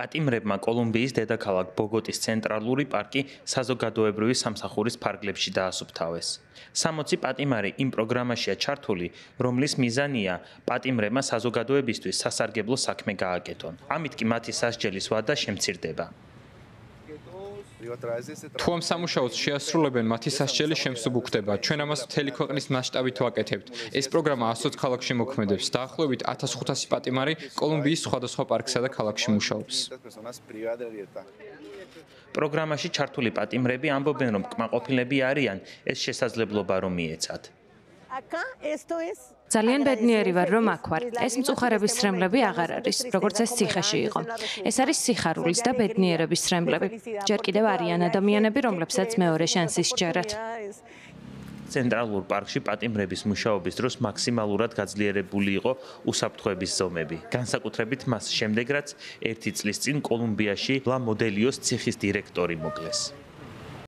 პატიმრებმა კოლუმბიის დედაქალაქ ბოგოტის ცენტრალური პარკი საზოგადოებრივი სამსახურის ფარგლებში დაასუფთავეს. 60 პატიმარი იმ პროგრამაშია ჩართული, რომლის მიზანია პატიმრებმა საზოგადოებისთვის სასარგებლო საქმე გააკეთონ. ამით კი მათი სასჯელის ვადა შემცირდება. თუ ამ სამუშაოს შეასრულებენ, მათი სასჯელი შემსუბუქდება. ჩვენ ამას მთელი ქვეყნის მასშტაბით ვაკეთებთ. ეს პროგრამა 120 ქალაქში მოქმედებს. დაახლოებით 1500 პატიმარი კოლუმბიის სხვადასხვა პარკსა და ქალაქში მუშაობს. პროგრამაში ჩართული პატიმრები ამბობენ, რომ კმაყოფილები არიან ეს შესაძლებლობა რომ მიეცათ. ძალიან ბედნიერი ვარ, რომ აქ ვარ. ეს მწუხარების სრემლები აღარ არის, როგორც ეს ციხეში იყო. ეს არის სიხარულის და ბედნიერების სრემლები. ჯერ კიდევ არიან ადამიანები, რომლებსაც მეორე შანსი სჯერათ. ცენტრალურ პარკში პატიმრების მუშაობის დროს მაქსიმალურად გაძლიერებული იყო უსაფრთხოების ზომები. განსაკუთრებით მას შემდეგ, რაც 1 წლის წინ კოლუმბიაში ლა მოდელიოს ციხის დირექტორი მოკლეს.